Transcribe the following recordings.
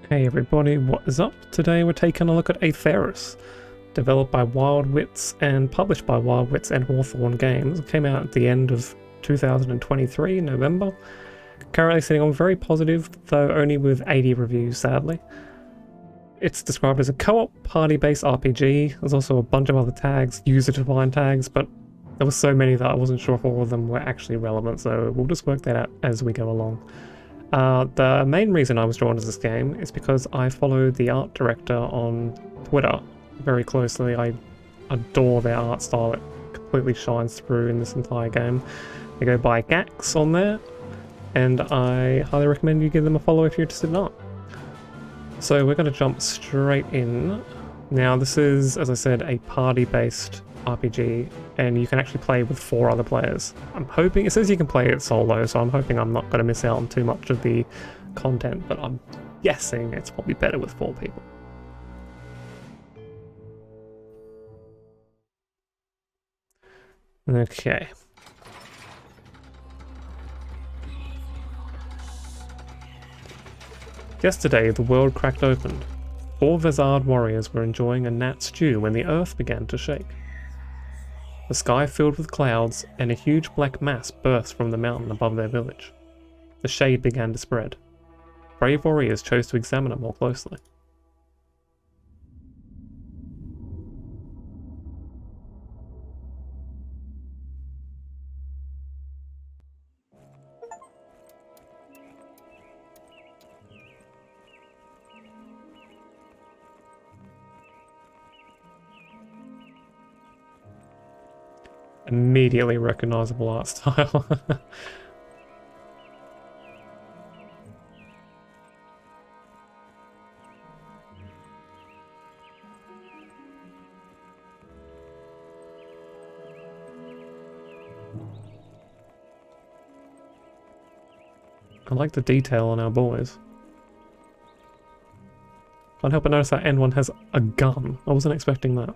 Hey everybody, what is up? Today we're taking a look at Aetheris, developed by Wild Wits and published by Wild Wits and Hawthorne Games. It came out at the end of 2023, November. Currently sitting on very positive, though only with 80 reviews, sadly. It's described as a co-op party-based RPG. There's also a bunch of other tags, user-defined tags, but there were so many that I wasn't sure if all of them were actually relevant, so we'll just work that out as we go along. The main reason I was drawn to this game is because I follow the art director on Twitter very closely. I adore their art style. It completely shines through in this entire game. They go by Gax on there, and I highly recommend you give them a follow if you're interested in art. So we're going to jump straight in. Now this is, as I said, a party-based RPG, and you can actually play with 4 other players. I'm hoping, it says you can play it solo, so I'm hoping I'm not going to miss out on too much of the content, but I'm guessing it's probably better with 4 people. Okay. Yesterday, the world cracked open. 4 Vezard warriors were enjoying a gnat stew when the earth began to shake. The sky filled with clouds, and a huge black mass burst from the mountain above their village. The shade began to spread. Brave warriors chose to examine it more closely. Immediately recognizable art style. I like the detail on our boys. Can't help but notice that N1 has a gun. I wasn't expecting that.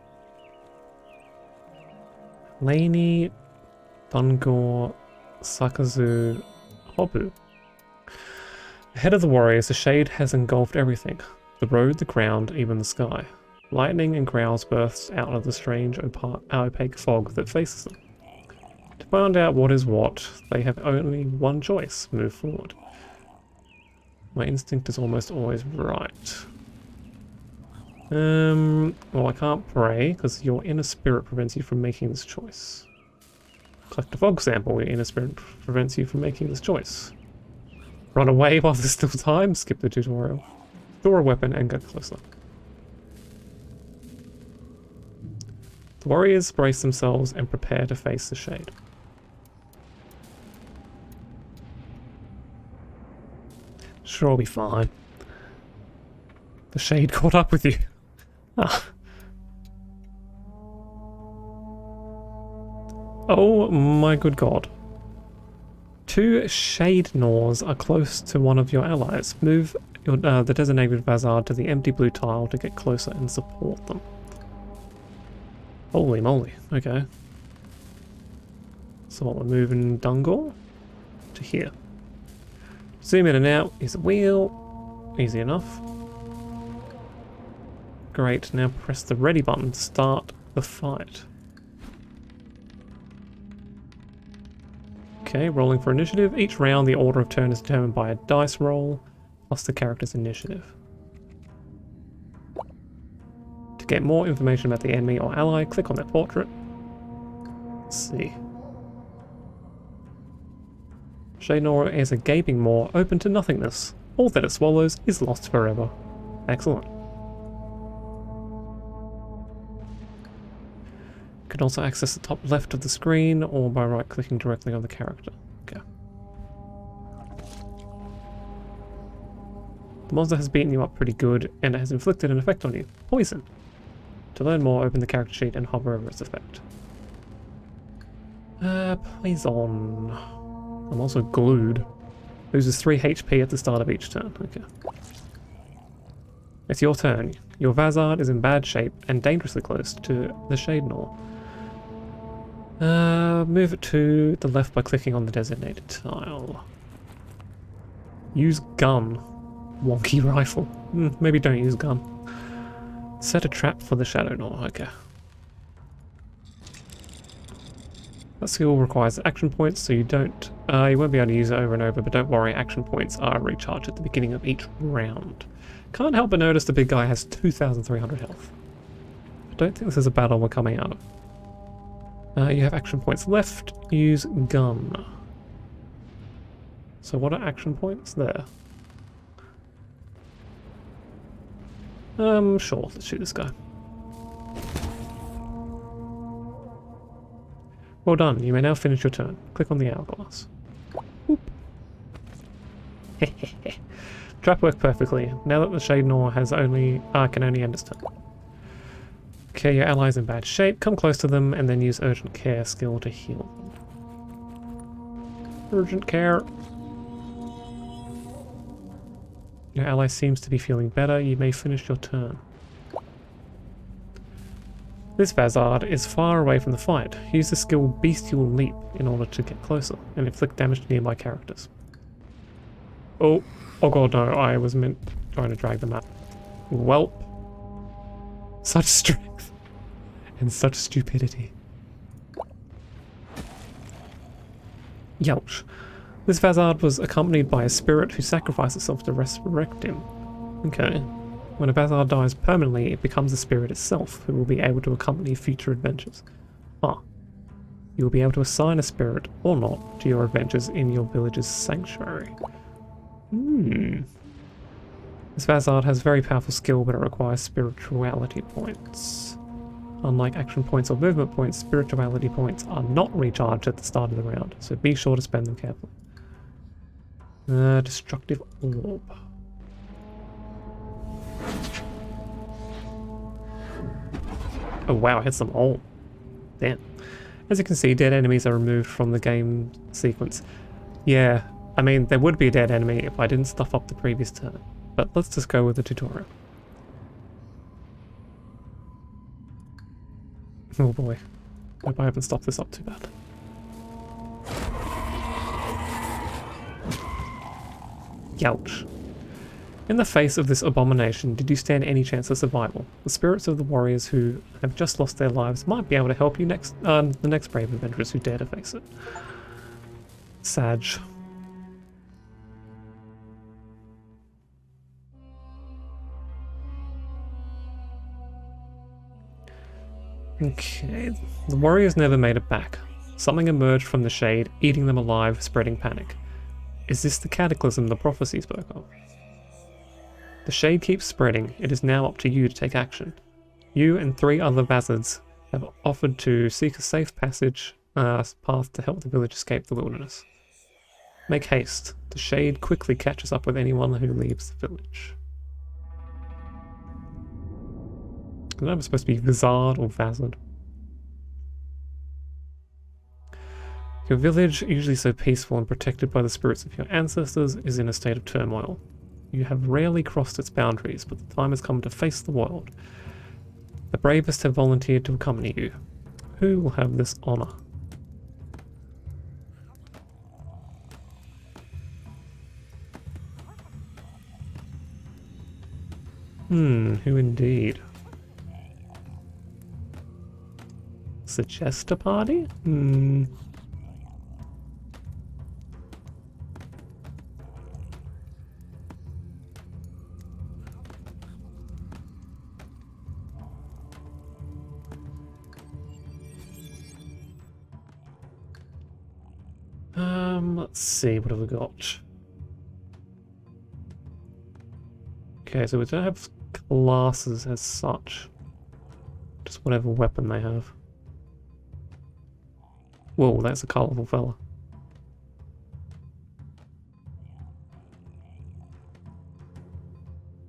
Laney, Dungor, Sakazu, Hobu. Ahead of the warriors, the shade has engulfed everything. The road, the ground, even the sky. Lightning and growls burst out of the strange opaque fog that faces them. To find out what is what, they have only one choice: move forward. My instinct is almost always right. Well, I can't pray, because your inner spirit prevents you from making this choice. Collect a fog sample, your inner spirit prevents you from making this choice. Run away while there's still time, skip the tutorial. Store a weapon and get closer. The warriors brace themselves and prepare to face the shade. Sure, I'll be fine. The shade caught up with you. Ah. Oh my good god. 2 shade gnaws are close to one of your allies. Move your, the designated Vezard to the empty blue tile to get closer and support them. Holy moly, okay. So what, we're moving Dungor to here. Zoom in and out, is a wheel. Easy enough. Great, now press the ready button to start the fight. Okay, rolling for initiative. Each round the order of turn is determined by a dice roll, plus the character's initiative. To get more information about the enemy or ally, click on their portrait. Let's see. Shade Gnaw is a gaping maw open to nothingness. All that it swallows is lost forever. Excellent. You can also access the top left of the screen or by right-clicking directly on the character. Okay. The monster has beaten you up pretty good, and it has inflicted an effect on you. Poison. To learn more, open the character sheet and hover over its effect. Poison. I'm also glued. Loses 3 HP at the start of each turn. Okay. It's your turn. Your Vezard is in bad shape and dangerously close to the Shade Gnaw. Move it to the left by clicking on the designated tile. Use gun. Wonky rifle. Maybe don't use gun. Set a trap for the Shadow Gnaw. Okay. That skill requires action points, so you won't be able to use it over and over, but don't worry, action points are recharged at the beginning of each round. Can't help but notice the big guy has 2,300 health. I don't think this is a battle we're coming out of. You have action points left, use gun. So what are action points there? Sure, let's shoot this guy. Well done, you may now finish your turn. Click on the hourglass. Whoop. Trap worked perfectly. Now that the Shade Gnaw can only end its turn. Okay, your ally's in bad shape. Come close to them and then use Urgent Care skill to heal them. Urgent Care. Your ally seems to be feeling better. You may finish your turn. This Vazard is far away from the fight. Use the skill Bestial Leap in order to get closer and inflict damage to nearby characters. Oh god no, I was trying to drag them out. Welp. Such strength and such stupidity. Yelch. This Vazard was accompanied by a spirit who sacrificed itself to resurrect him. Okay. When a Vazard dies permanently, it becomes the spirit itself, who will be able to accompany future adventures. You will be able to assign a spirit, or not, to your adventures in your village's sanctuary. This Vazard has very powerful skill, but it requires spirituality points. Unlike action points or movement points, spirituality points are not recharged at the start of the round, so be sure to spend them carefully. Destructive Orb. Oh wow, hits them all. Damn. As you can see, dead enemies are removed from the game sequence. Yeah, I mean, there would be a dead enemy if I didn't stuff up the previous turn. But let's just go with the tutorial. Oh boy. Hope I haven't stopped this up too bad. Youch. In the face of this abomination, did you stand any chance of survival? The spirits of the warriors who have just lost their lives might be able to help you the next brave adventurers who dare to face it. Sag. Okay, the warriors never made it back. Something emerged from the shade, eating them alive, spreading panic. Is this the cataclysm the prophecy spoke of? The shade keeps spreading. It is now up to you to take action. You and 3 other Vazards have offered to seek a safe path to help the village escape the wilderness. Make haste. The shade quickly catches up with anyone who leaves the village. I don't know if it's supposed to be Vizard or Vazard. Your village, usually so peaceful and protected by the spirits of your ancestors, is in a state of turmoil. You have rarely crossed its boundaries, but the time has come to face the world. The bravest have volunteered to accompany you. Who will have this honor? Who indeed? Suggest a party? Let's see, what have we got? Okay, so we don't have classes as such. Just whatever weapon they have. Whoa, that's a colourful fella.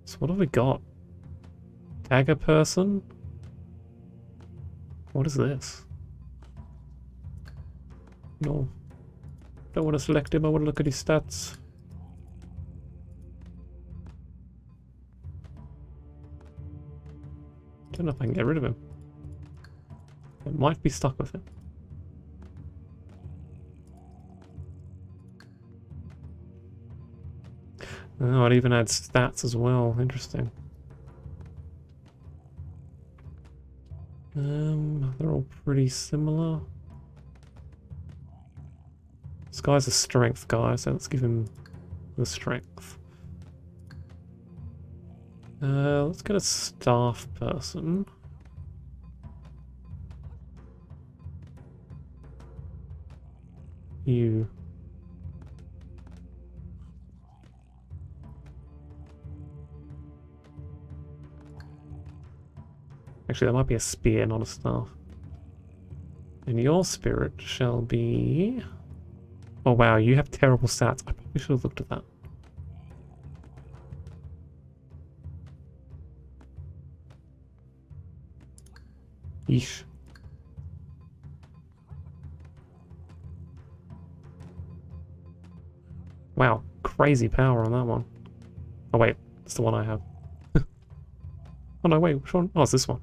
So what have we got? Dagger person? What is this? No. Don't want to select him, I want to look at his stats. Don't know if I can get rid of him. I might be stuck with him. Oh, it even adds stats as well. Interesting. They're all pretty similar. This guy's a strength guy, so let's give him the strength. Let's get a staff person. You. Actually, that might be a spear, not a staff. And your spirit shall be... Oh wow, you have terrible stats. I probably should have looked at that. Yeesh. Wow, crazy power on that one. Oh wait, it's the one I have. Oh no, wait, which one? Oh, it's this one.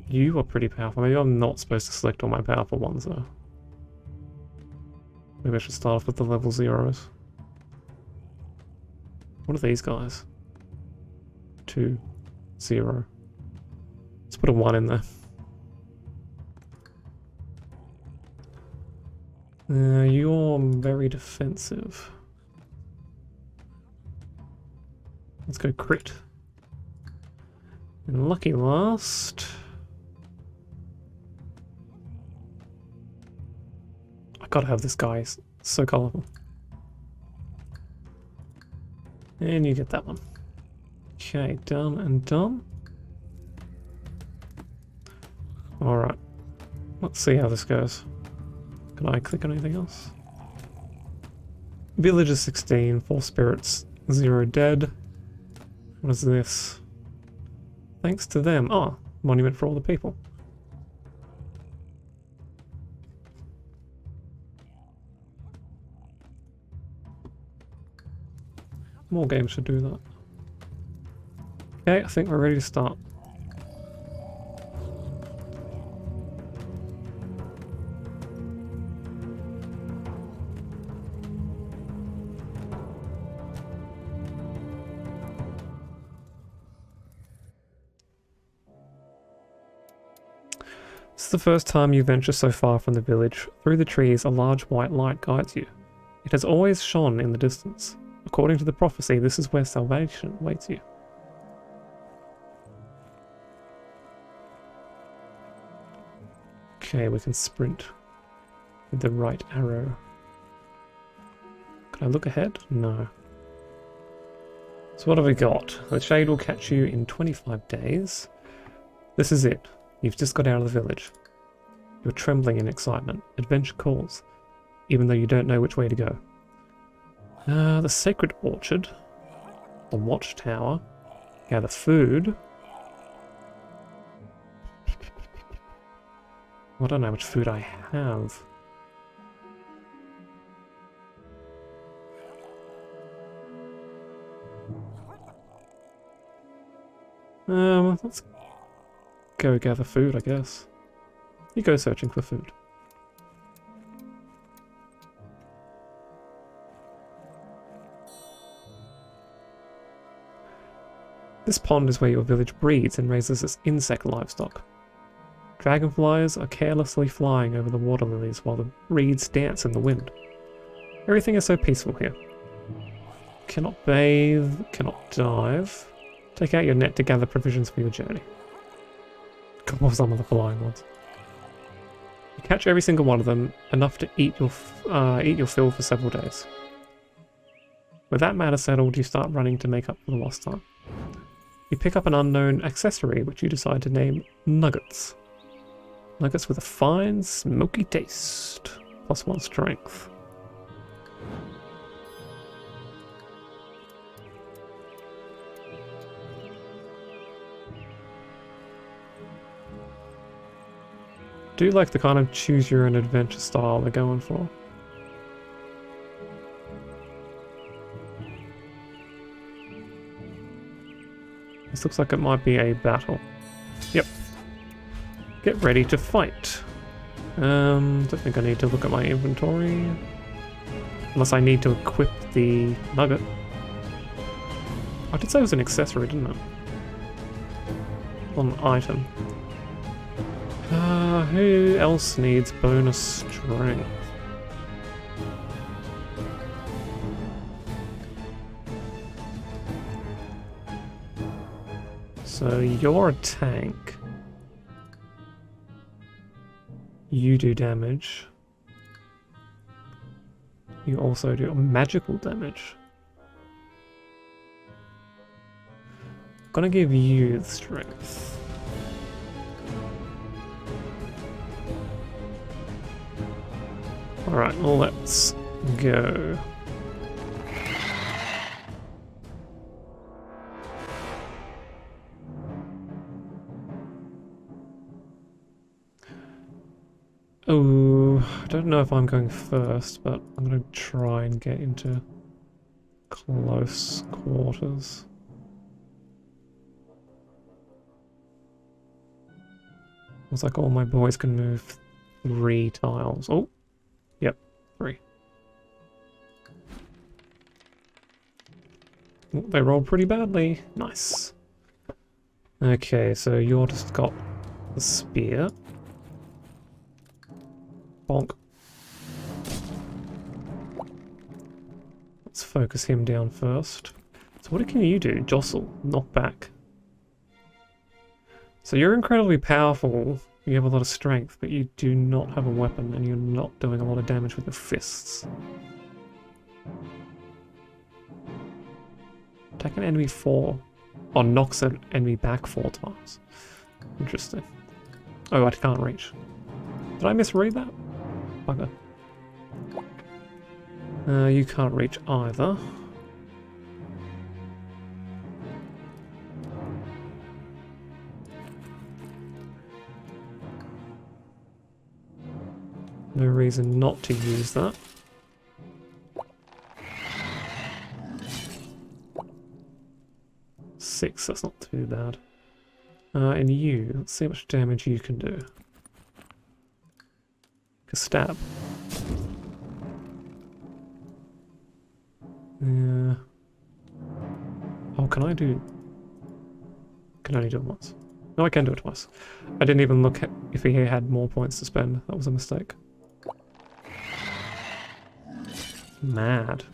You are pretty powerful. Maybe I'm not supposed to select all my powerful ones though. Maybe I should start off with the level 0s. What are these guys? 2, 0. Let's put a 1 in there. You're very defensive. Let's go crit. And lucky last. I gotta have this guy. It's so colourful. And you get that one. Okay, done and done. Alright. Let's see how this goes. Can I click on anything else? Village is 16, 4 spirits, 0 dead. What is this? Thanks to them. Oh, monument for all the people. More games should do that. Okay, I think we're ready to start. This is the first time you venture so far from the village. Through the trees, a large white light guides you. It has always shone in the distance. According to the prophecy, this is where salvation awaits you. Okay, we can sprint with the right arrow. Can I look ahead? No. So what have we got? The shade will catch you in 25 days. This is it. You've just got out of the village. You're trembling in excitement. Adventure calls, even though you don't know which way to go. The Sacred Orchard. The Watchtower. Gather food. I don't know how much food I have. Let's go gather food, I guess. You go searching for food. This pond is where your village breeds and raises its insect livestock. Dragonflies are carelessly flying over the water lilies while the reeds dance in the wind. Everything is so peaceful here. Cannot bathe, cannot dive. Take out your net to gather provisions for your journey. God, what were some of the flying ones? You catch every single one of them, enough to eat your fill for several days. With that matter settled, you start running to make up for the lost time. You pick up an unknown accessory, which you decide to name Nuggets. Nuggets with a fine, smoky taste. +1 strength. Do you like the kind of choose your own adventure style they're going for? This looks like it might be a battle. Yep. Get ready to fight. Don't think I need to look at my inventory. Unless I need to equip the nugget. I did say it was an accessory, didn't it? On an item. Who else needs bonus strength? So you're a tank. You do damage. You also do magical damage. I'm gonna give you the strength. Alright, let's go. Oh, I don't know if I'm going first, but I'm going to try and get into close quarters. Looks like all my boys can move 3 tiles. Oh, yep, 3. Oh, they rolled pretty badly. Nice. Okay, so you're just got the spear. Bonk. Let's focus him down first. So what can you do? Jostle. Knock back. So you're incredibly powerful. You have a lot of strength, but you do not have a weapon and you're not doing a lot of damage with your fists. Attack an enemy 4. Or knocks an enemy back 4 times. Interesting. Oh, I can't reach. Did I misread that? Bugger. You can't reach either. No reason not to use that. Six, that's not too bad. And you, let's see how much damage you can do. Stab. Yeah. Oh, can I do... Can only do it once. No, I can do it twice. I didn't even look at if he had more points to spend. That was a mistake. Mad.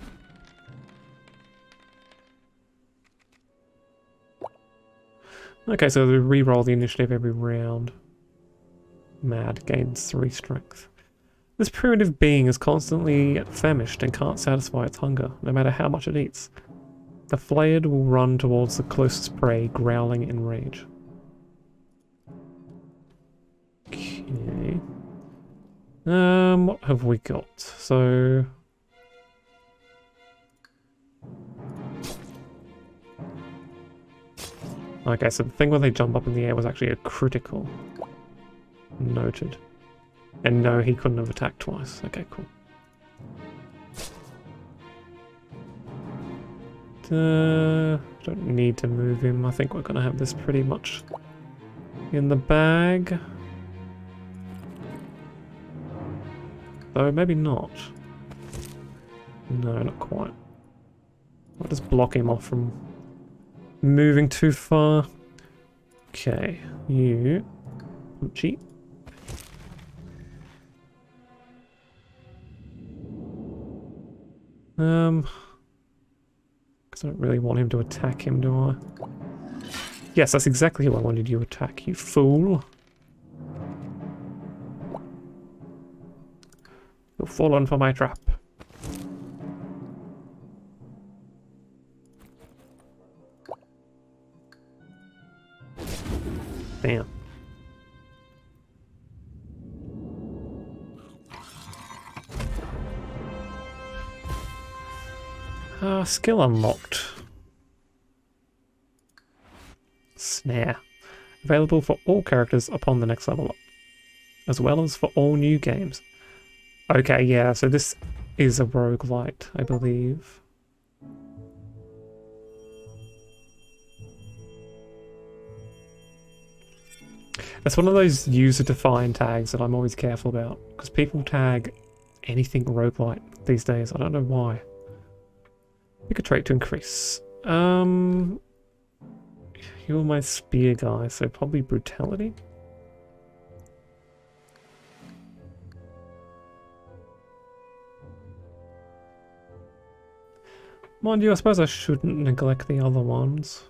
Okay, so we re-roll the initiative every round. Mad gains 3 strength. This primitive being is constantly famished and can't satisfy its hunger, no matter how much it eats. The flayed will run towards the closest prey, growling in rage. Okay. What have we got? So... Okay, so the thing where they jump up in the air was actually a critical. Noted. And no, he couldn't have attacked twice. Okay, cool. Don't need to move him. I think we're going to have this pretty much in the bag. Though maybe not. No, not quite. I'll just block him off from moving too far. Okay, you... Cheat. Because I don't really want him to attack him, do I? Yes, that's exactly who I wanted you to attack, you fool. You've fallen for my trap. Damn. Skill unlocked. Snare. Available for all characters upon the next level up, as well as for all new games. Okay, yeah, so this is a roguelite, I believe. That's one of those user-defined tags that I'm always careful about, because people tag anything roguelite these days. I don't know why. Pick a trait to increase. You're my spear guy, so probably brutality. Mind you, I suppose I shouldn't neglect the other ones.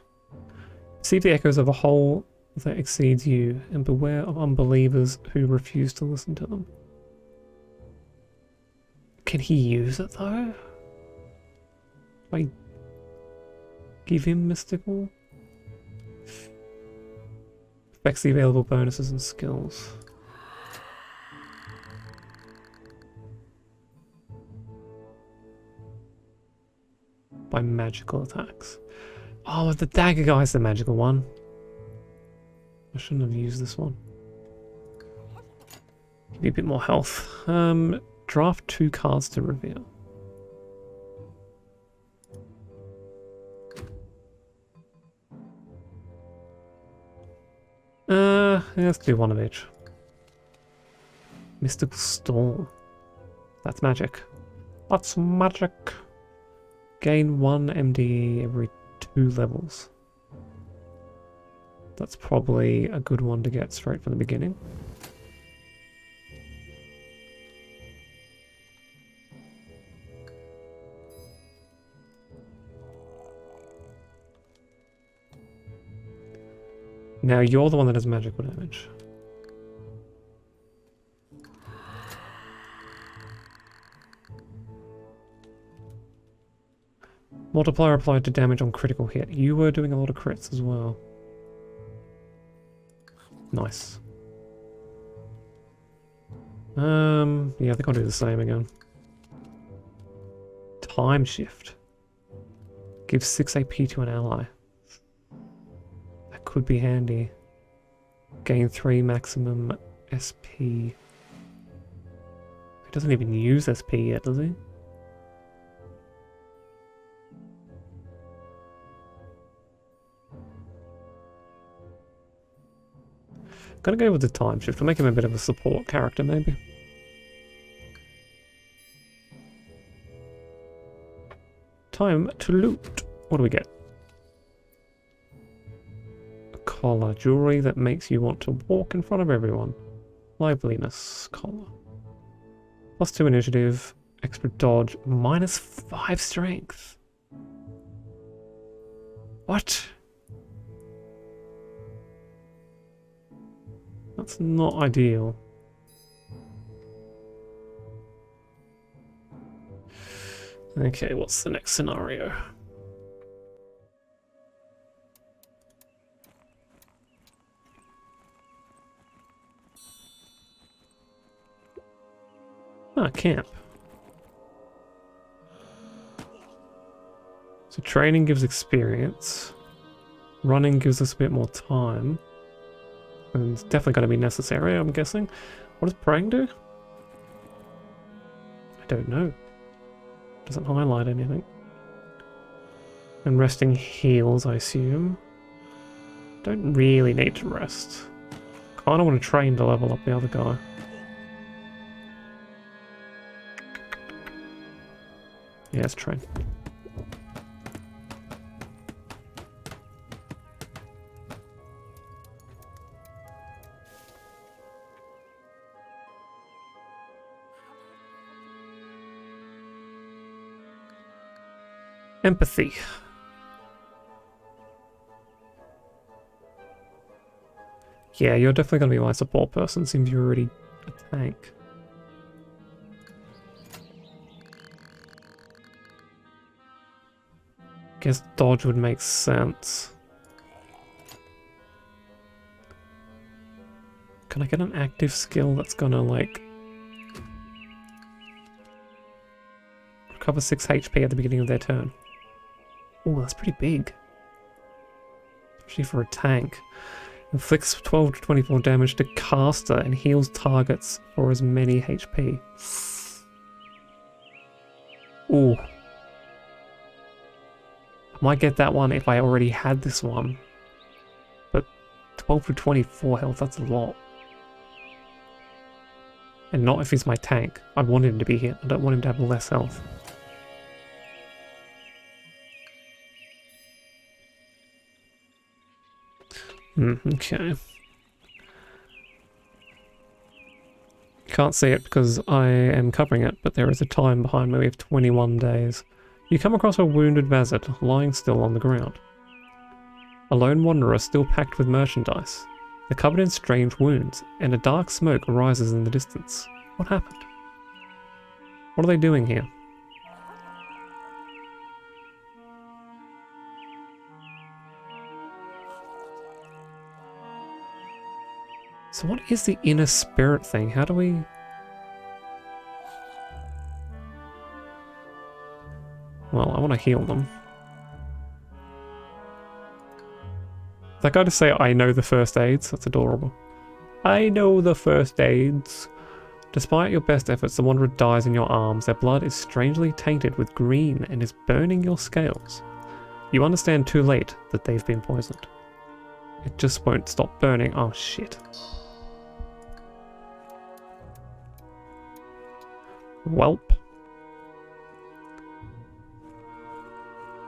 Perceive the echoes of a whole that exceeds you, and beware of unbelievers who refuse to listen to them. Can he use it though? I give him mystical? Affects the available bonuses and skills. By magical attacks. Oh, the dagger guy's the magical one. I shouldn't have used this one. Give me a bit more health. Draft 2 cards to reveal. Let's do one of each. Mystical Storm. That's magic. That's magic. Gain 1 MDE every 2 levels. That's probably a good one to get straight from the beginning. Now you're the one that has magical damage. Multiplier applied to damage on critical hit. You were doing a lot of crits as well. Nice. Yeah, I think I'll do the same again. Time shift. Give 6 AP to an ally. That could be handy. Gain 3 maximum SP. He doesn't even use SP yet, does he? Gonna go with the time shift. We'll make him a bit of a support character, maybe. Time to loot. What do we get? A collar. Jewelry that makes you want to walk in front of everyone. Liveliness collar. +2 initiative. Extra dodge. -5 strength. What? That's not ideal. Okay, what's the next scenario? Ah, camp. So training gives experience. Running gives us a bit more time. And it's definitely going to be necessary, I'm guessing. What does praying do? I don't know. Doesn't highlight anything. And resting heals, I assume. Don't really need to rest. Kind of want to train to level up the other guy. Yeah, let's train. Empathy. Yeah, you're definitely going to be my support person, since you're already a tank. Guess dodge would make sense. Can I get an active skill that's gonna, like, recover 6 HP at the beginning of their turn? Oh, that's pretty big. Especially for a tank. Inflicts 12 to 24 damage to caster and heals targets for as many HP. Ooh. I might get that one if I already had this one. But 12 to 24 health, that's a lot. And not if he's my tank. I want him to be hit. I don't want him to have less health. Okay. Can't see it because I am covering it, but there is a time behind me. We have 21 days. You come across a wounded Vazard lying still on the ground. A lone wanderer still packed with merchandise. They're covered in strange wounds, and a dark smoke arises in the distance. What happened? What are they doing here? So what is the inner spirit thing? How do we... Well, I want to heal them. That guy to say, I know the first aids? That's adorable. I know the first aids. Despite your best efforts, the Wanderer dies in your arms. Their blood is strangely tainted with green and is burning your scales. You understand too late that they've been poisoned. It just won't stop burning. Oh, shit. Welp.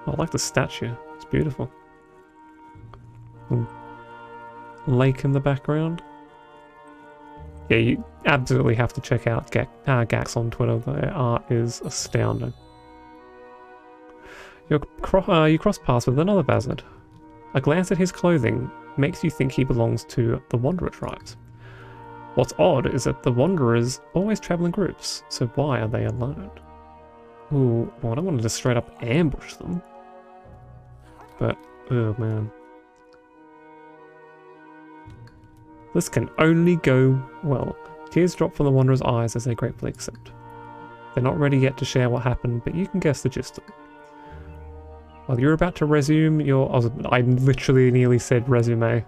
I like the statue. It's beautiful. Lake in the background. Yeah, you absolutely have to check out Gax on Twitter. Their art is astounding. You cross paths with another Vazard. A glance at his clothing makes you think he belongs to the Wanderer tribes. What's odd is that the Wanderers always travel in groups, so why are they alone? Ooh, well, I don't want to just straight up ambush them. But, oh man. This can only go well. Tears drop from the Wanderer's eyes as they gratefully accept. They're not ready yet to share what happened, but you can guess the gist of it. While you're about to resume your... I literally nearly said resume.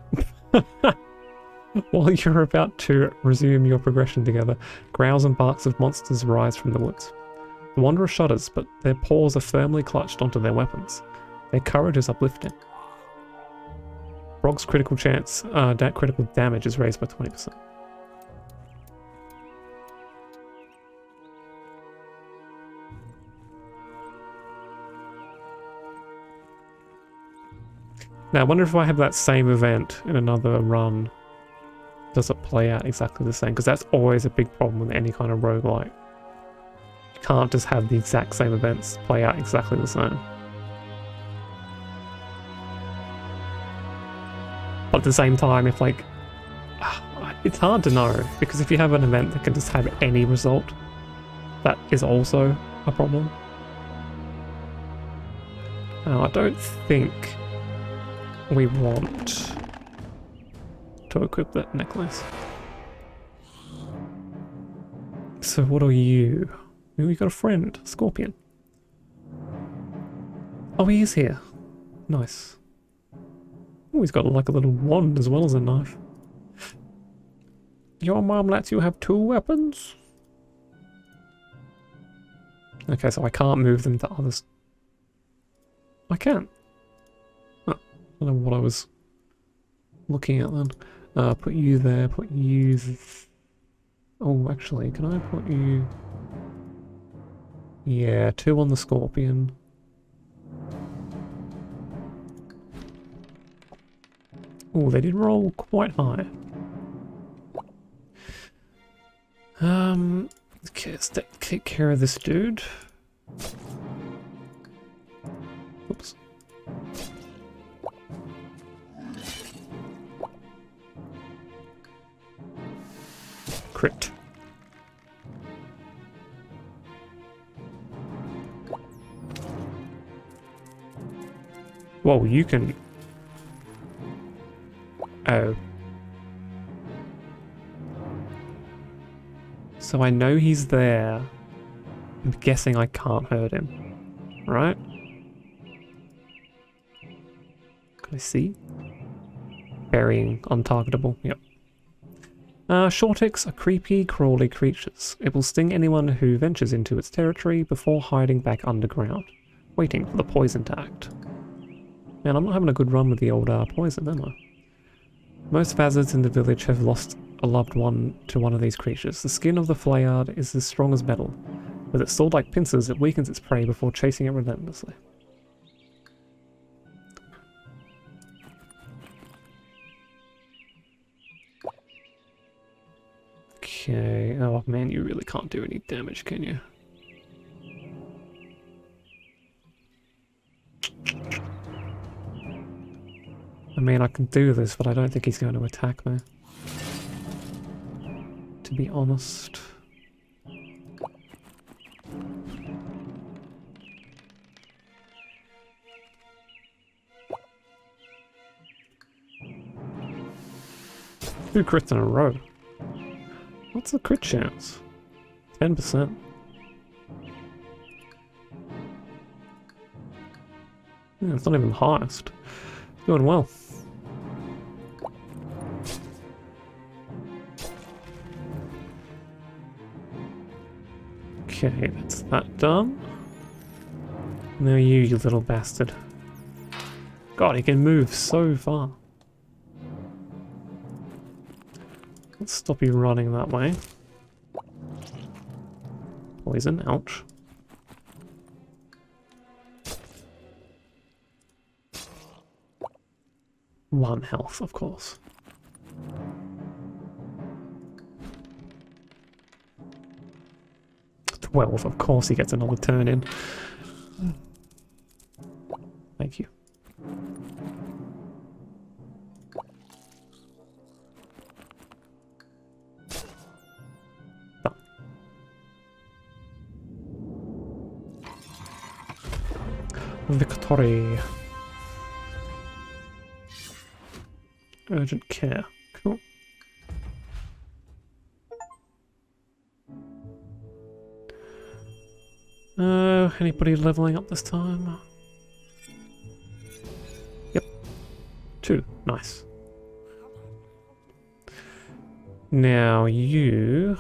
While you're about to resume your progression together, growls and barks of monsters rise from the woods. The Wanderer shudders, but their paws are firmly clutched onto their weapons. Their courage is uplifting. Brog's critical damage is raised by 20%. Now, I wonder if I have that same event in another run, does it play out exactly the same? Because that's always a big problem with any kind of roguelike. You can't just have the exact same events play out exactly the same. But at the same time, if like... It's hard to know, because if you have an event that can just have any result, that is also a problem. I don't think we want to equip that necklace. So what are you? We got a friend, Scorpion. Oh, he is here. Nice. Oh, he's got like a little wand as well as a knife. Your mom lets you have 2 weapons? Okay, so I can't move them to others. I can. Oh, I don't know what I was looking at then. Put you there, put you... Oh, actually, can I put you... Yeah, 2 on the Scorpion. Oh, they did roll quite high. Okay, let's take care of this dude. Oops. Crit. Whoa, you can... Oh. So I know he's there. I'm guessing I can't hurt him. Right? Can I see? Burying untargetable. Yep. Shortix are creepy, crawly creatures. It will sting anyone who ventures into its territory before hiding back underground, waiting for the poison to act. Man, I'm not having a good run with the old poison, am I? Most Vazards in the village have lost a loved one to one of these creatures. The skin of the Flayard is as strong as metal. With its sword-like pincers, it weakens its prey before chasing it relentlessly. Okay, oh man, you really can't do any damage, can you? I mean, I can do this, but I don't think he's going to attack me. To be honest. Two crits in a row. What's the crit chance? 10%. Yeah, it's not even the highest. Doing well. Okay, that's that done. Now you little bastard. God, he can move so far. Let's stop you running that way. Poison, ouch. One health, of course. Well, of course he gets another turn in. Thank you. Done. Victory. Urgent care. Cool. Anybody leveling up this time? Yep. 2. Nice. Now you...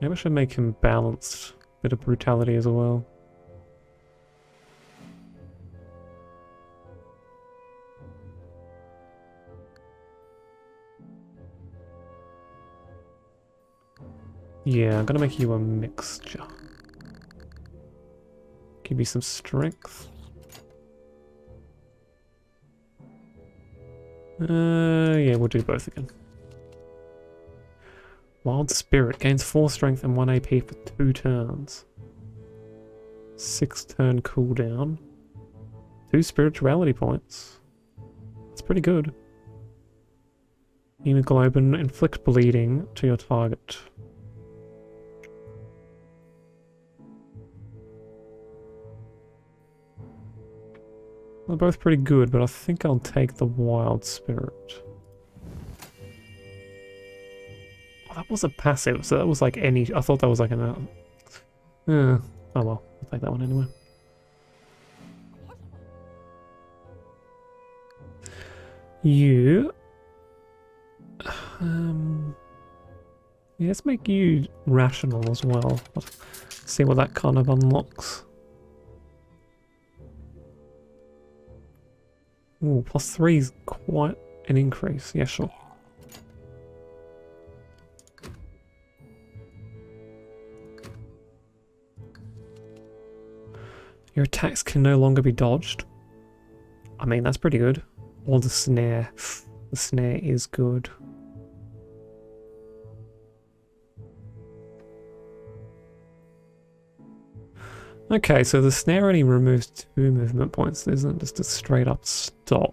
Maybe I should make him balanced. Bit of brutality as well. Yeah, I'm gonna make you a mixture. Give you some strength. Yeah, we'll do both again. Wild Spirit gains 4 strength and 1 AP for 2 turns. 6 turn cooldown. 2 spirituality points. That's pretty good. Hemoglobin, inflict bleeding to your target. They're both pretty good, but I think I'll take the Wild Spirit. Oh, that was a passive, so that was like any... I thought that was like an... oh well, I'll take that one anyway. You... yeah, let's make you rational as well. Let's see what that kind of unlocks. Ooh, +3 is quite an increase. Yeah, sure. Your attacks can no longer be dodged. I mean, that's pretty good. Or the snare. The snare is good. Okay, so the snare only removes 2 movement points. It isn't just a straight up stop.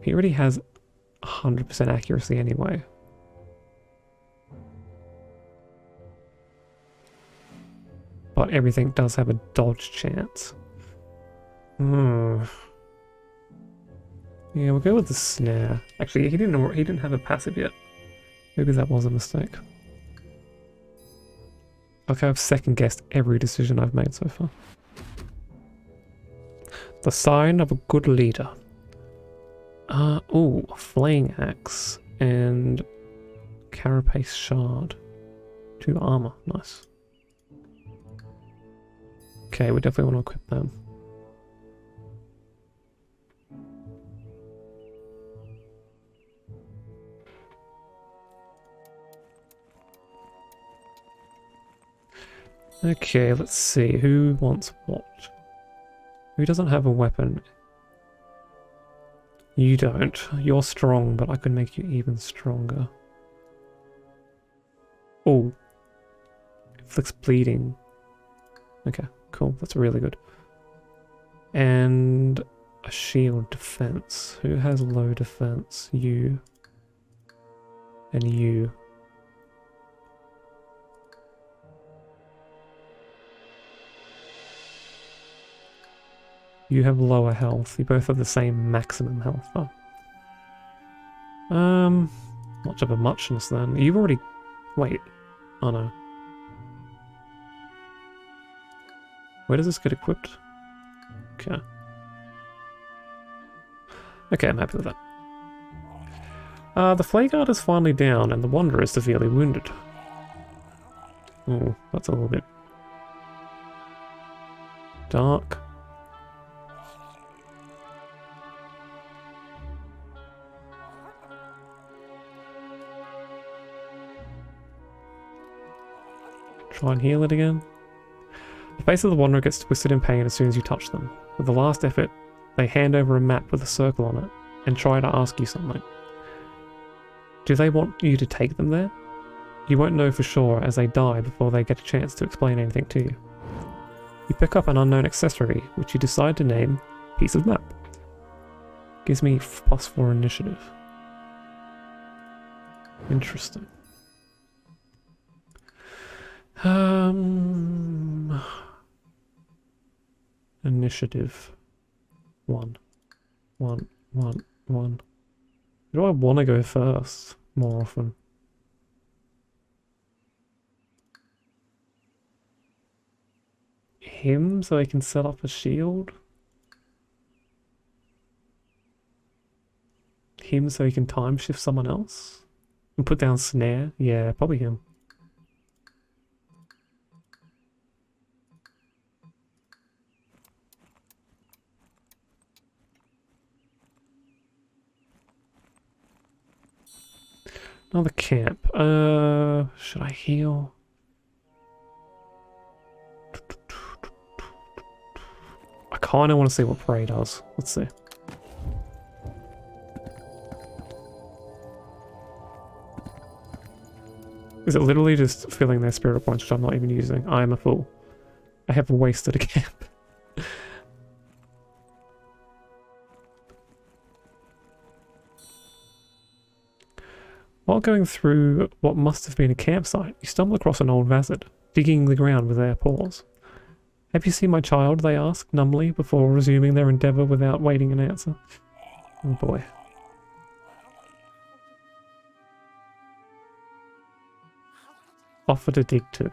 He already has 100% accuracy anyway. But everything does have a dodge chance. Yeah, we'll go with the snare. Actually, he didn't have a passive yet. Maybe that was a mistake. Okay, I've second-guessed every decision I've made so far. The sign of a good leader. Ooh, flaying axe and carapace shard. 2 armor, nice. Okay, we definitely want to equip them. Okay, let's see. Who wants what? Who doesn't have a weapon? You don't. You're strong, but I could make you even stronger. Oh. Inflicts bleeding. Okay, cool. That's really good. And a shield defense. Who has low defense? You. And you. You have lower health. You both have the same maximum health. Oh. Much of a muchness then. You've already... Wait. Oh no. Where does this get equipped? Okay. Okay, I'm happy with that. The Flay Guard is finally down, and the Wanderer is severely wounded. Oh, that's a little bit... dark. Try and heal it again. The face of the Wanderer gets twisted in pain as soon as you touch them. With the last effort, they hand over a map with a circle on it and try to ask you something. Do they want you to take them there? You won't know for sure as they die before they get a chance to explain anything to you. You pick up an unknown accessory, which you decide to name Piece of Map. Gives me +4 initiative. Interesting. Initiative. 1. 1, 1, 1. Do I want to go first more often? Him so I can set up a shield? Him so he can time shift someone else? And put down snare? Yeah, probably him. Another camp. Should I heal? I kind of want to see what Prey does. Let's see. Is it literally just filling their spirit points, which I'm not even using? I am a fool. I have wasted a camp. While going through what must have been a campsite, you stumble across an old wizard, digging the ground with their paws. Have you seen my child? They ask, numbly, before resuming their endeavour without waiting an answer. Oh boy. Offer to dig to.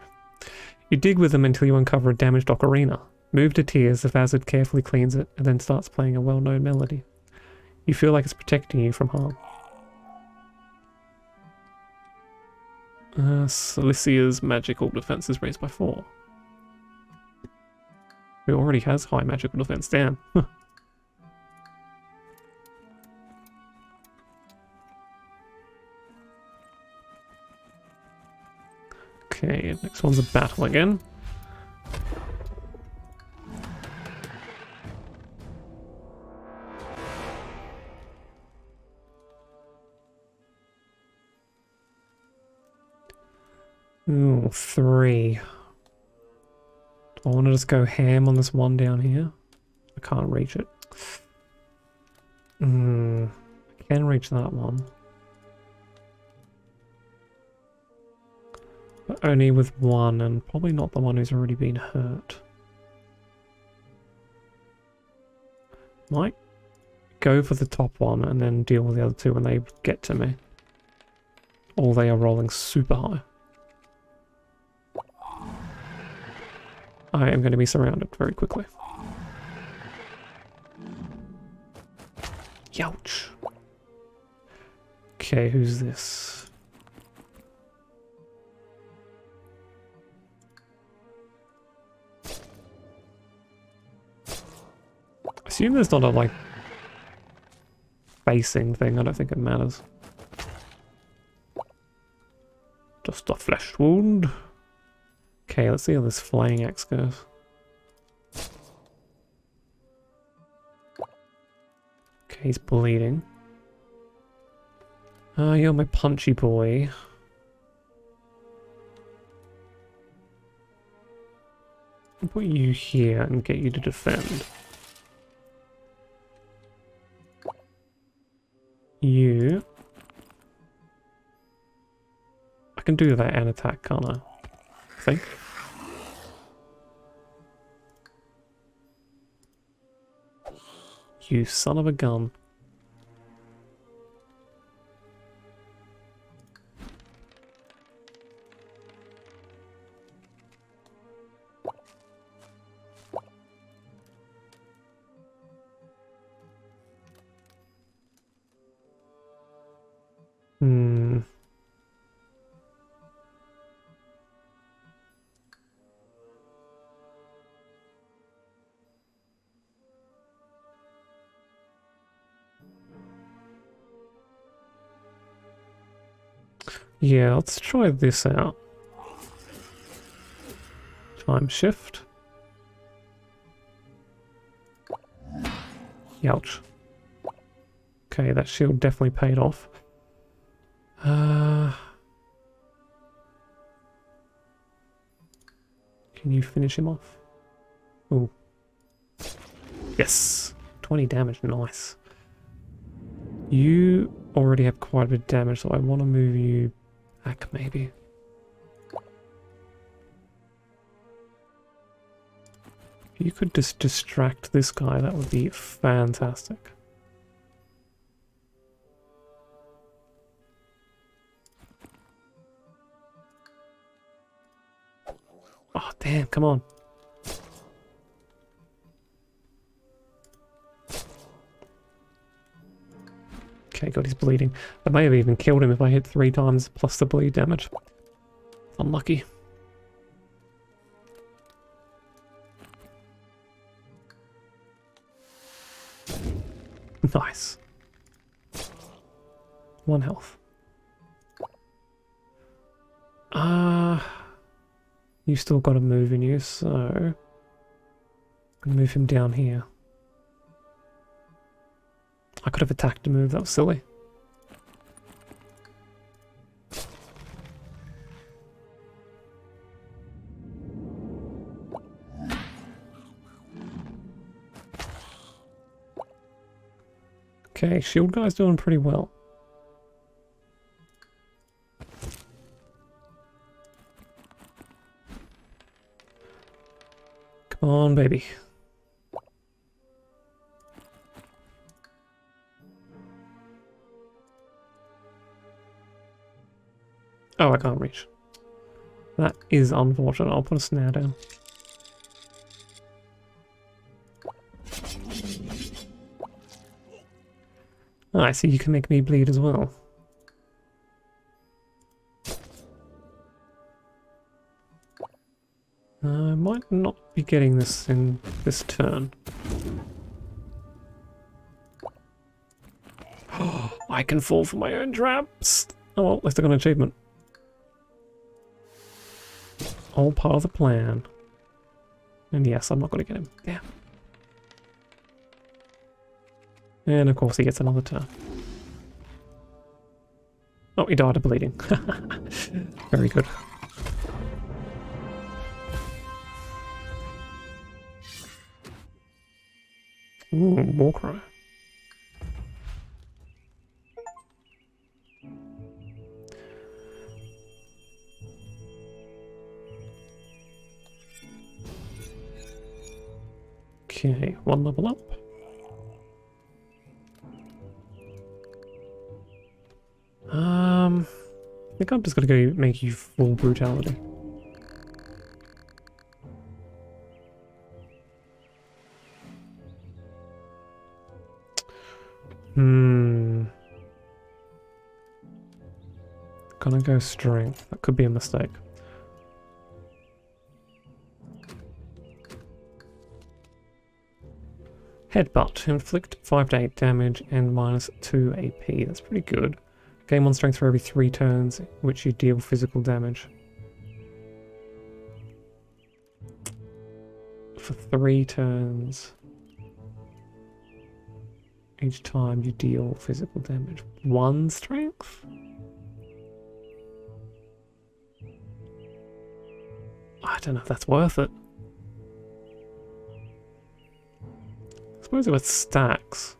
You dig with them until you uncover a damaged ocarina. Moved to tears, the wizard carefully cleans it and then starts playing a well-known melody. You feel like it's protecting you from harm. Celicia's magical defense is raised by 4. Who already has high magical defense, damn. Okay, next one's a battle again. Ooh, 3. I want to just go ham on this one down here. I can't reach it. I can reach that one. But only with one, and probably not the one who's already been hurt. Might go for the top one and then deal with the other two when they get to me. Or they are rolling super high. I am going to be surrounded very quickly. Youch. Okay, who's this? I assume there's not a, like, facing thing. I don't think it matters. Just a flesh wound. Okay, let's see how this flaying axe goes. Okay, he's bleeding. You're my punchy boy. I'll put you here and get you to defend. You... I can do that and attack, can't I? I think. You son of a gun. Yeah, let's try this out. Time shift. Ouch. Okay, that shield definitely paid off. Can you finish him off? Ooh. Yes! 20 damage, nice. You already have quite a bit of damage, so I want to move you back, maybe. If you could just distract this guy, that would be fantastic. Oh, damn, come on. Okay, God, he's bleeding. I may have even killed him if I hit 3 times plus the bleed damage. Unlucky. Nice. 1 health. You still got a move in you, so... I'm gonna move him down here. I could have attacked a move, that was silly. Okay, shield guy's doing pretty well. Come on, baby. Oh, I can't reach. That is unfortunate. I'll put a snare down. Oh, I see you can make me bleed as well. I might not be getting this in this turn. I can fall for my own traps. Oh well, at least I got an achievement. All part of the plan. And yes, I'm not going to get him. Yeah. And of course he gets another turn. Oh, he died of bleeding. Very good. Ooh, Warcry. Okay, 1 level up. I think I'm just gonna go make you full brutality. Gonna go strength. That could be a mistake. Headbutt. Inflict 5 to 8 damage and minus 2 AP. That's pretty good. Gain 1 strength for every 3 turns, which you deal physical damage. for 3 turns. Each time you deal physical damage. 1 strength? I don't know if that's worth it. I suppose it was stacks.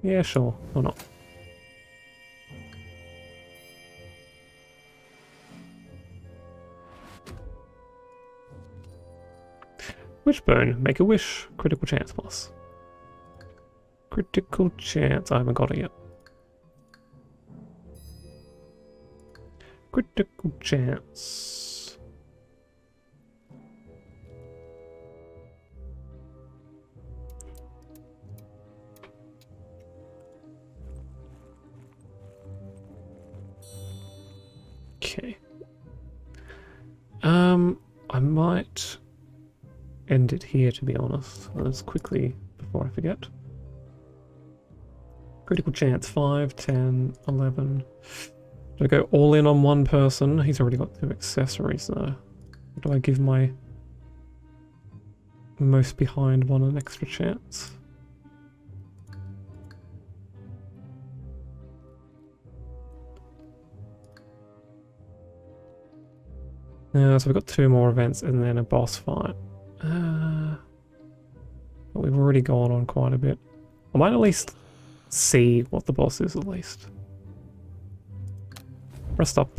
Yeah, sure. Or not. Wishbone. Make a wish. Critical chance plus. Critical chance. I haven't got it yet. Critical chance. Okay. I might end it here, to be honest. Let's quickly, before I forget. Critical chance 5, 10, 11. Do I go all in on one person? He's already got 2 accessories though. Do I give my most behind one an extra chance? So we've got 2 more events and then a boss fight. But we've already gone on quite a bit. I might at least see what the boss is at least. Rest up.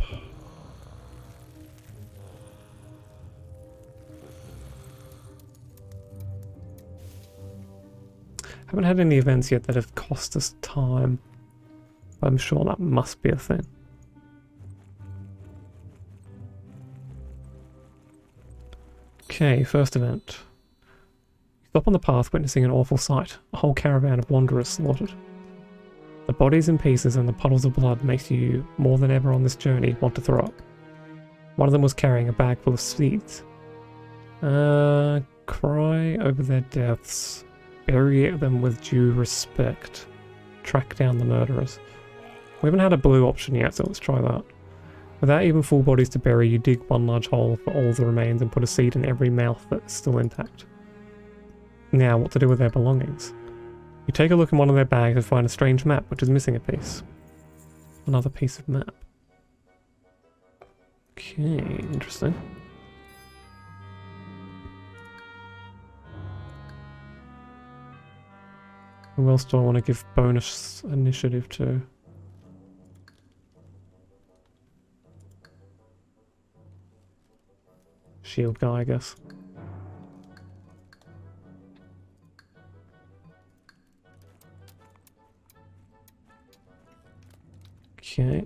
Haven't had any events yet that have cost us time. I'm sure that must be a thing. Okay, first event. Stop on the path witnessing an awful sight. A whole caravan of wanderers slaughtered. The bodies in pieces and the puddles of blood makes you, more than ever on this journey, want to throw up. One of them was carrying a bag full of seeds. Cry over their deaths. Bury them with due respect. Track down the murderers. We haven't had a blue option yet, so let's try that. Without even full bodies to bury, you dig one large hole for all the remains and put a seed in every mouth that's still intact. Now, what to do with their belongings? You take a look in one of their bags and find a strange map which is missing a piece. Another piece of map. Okay, interesting. Who else do I want to give bonus initiative to? Shield guy, I guess. Okay.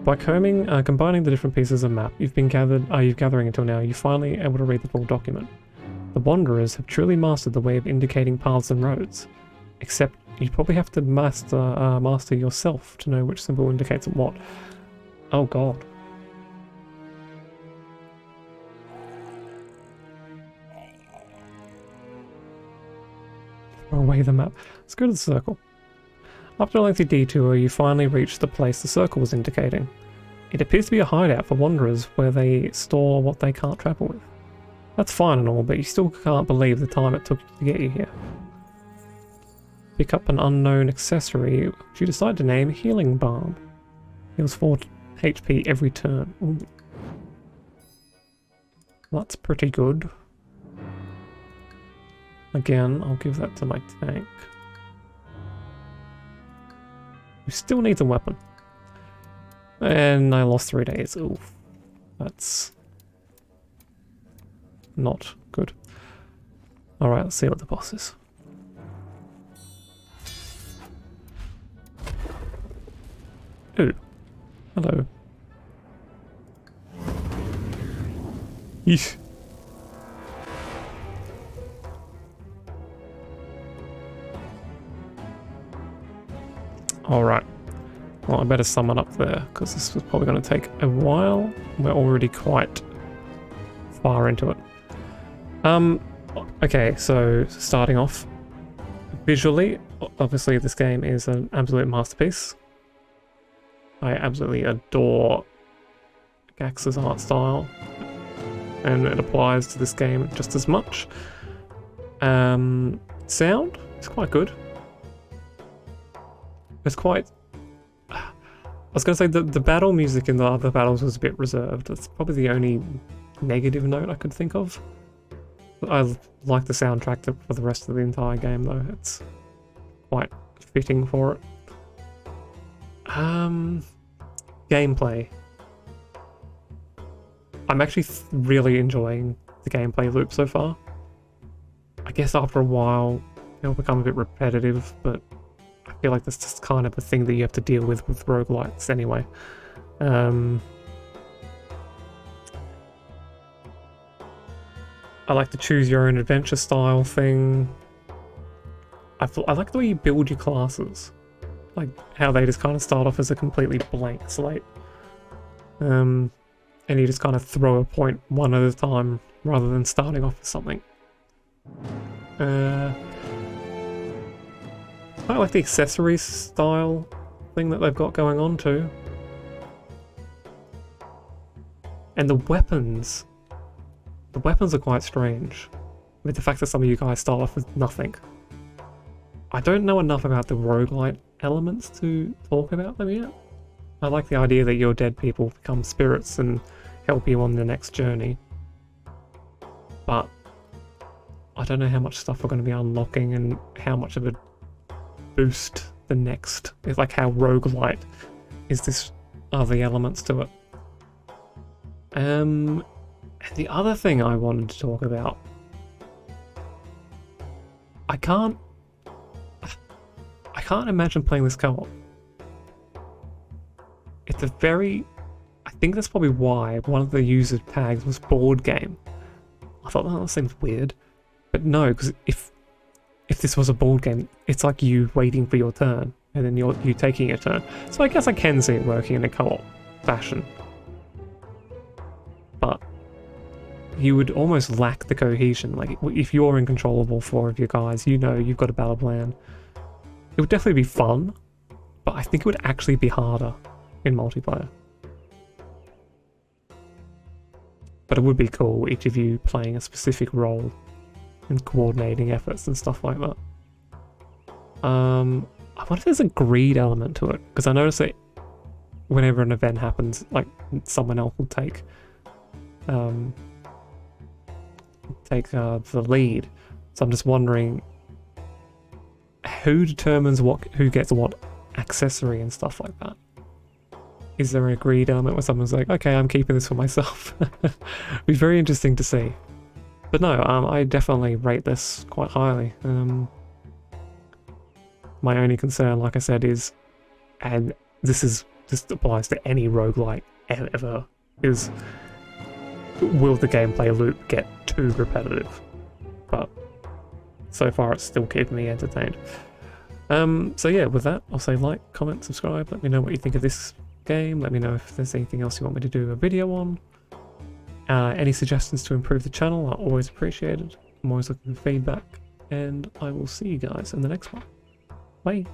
By combining the different pieces of map you've gathering until now, you're finally able to read the full document. The Wanderers have truly mastered the way of indicating paths and roads. Except you probably have to master yourself to know which symbol indicates what. Oh god. Throw away the map. Let's go to the circle. After a lengthy detour, you finally reach the place the circle was indicating. It appears to be a hideout for wanderers where they store what they can't travel with. That's fine and all, but you still can't believe the time it took to get you here. Pick up an unknown accessory, which you decide to name Healing Balm. Heals 4 HP every turn. Ooh. That's pretty good. Again, I'll give that to my tank. Who still needs a weapon. And I lost 3 days. Oof. That's not good. Alright, let's see what the boss is. Ooh. Hello. Yeesh. Alright. Well, I better summon up there, because this was probably going to take a while. We're already quite far into it. Okay, so starting off, Visually, obviously this game is an absolute masterpiece. I absolutely adore Gax's art style, and it applies to this game just as much. Sound is quite good. It's quite... I was going to say the battle music in the other battles was a bit reserved. That's probably the only negative note I could think of. I like the soundtrack for the rest of the entire game though. It's quite fitting for it. Gameplay. I'm actually really enjoying the gameplay loop so far. I guess after a while it'll become a bit repetitive, but I feel like that's just kind of a thing that you have to deal with roguelites anyway. I like the choose your own adventure style thing. I like the way you build your classes. Like how they just kind of start off as a completely blank slate. And you just kind of throw a point one at a time rather than starting off with something. I like the accessories style thing that they've got going on too. And the weapons. The weapons are quite strange, with the fact that some of you guys start off with nothing. I don't know enough about the roguelite elements to talk about them yet. I like the idea that your dead people become spirits and help you on the next journey. But I don't know how much stuff we're going to be unlocking and how much of a boost the next, it's like how roguelite is this, are the elements to it. The other thing I wanted to talk about, I can't imagine playing this co-op. It's a very, I think that's probably why one of the user tags was board game. I thought that seems weird, but no, because if this was a board game, it's like you waiting for your turn and then you taking your turn. So I guess I can see it working in a co-op fashion, but you would almost lack the cohesion. Like, if you're in control of all four of your guys, you know you've got a battle plan. It would definitely be fun, but I think it would actually be harder in multiplayer. But it would be cool, each of you playing a specific role and coordinating efforts and stuff like that. I wonder if there's a greed element to it, because I notice that whenever an event happens, like, someone else will take the lead. So I'm just wondering who determines who gets what accessory and stuff like that. Is there a greed element where someone's like, okay, I'm keeping this for myself? It'd be very interesting to see. But no, I definitely rate this quite highly. My only concern, like I said, is, and this applies to any roguelike ever, is will the gameplay loop get too repetitive? But so far it's still keeping me entertained. So yeah, with that, I'll say like, comment, subscribe, let me know what you think of this game, let me know if there's anything else you want me to do a video on. Any suggestions to improve the channel are always appreciated. I'm always looking for feedback, and I will see you guys in the next one. Bye!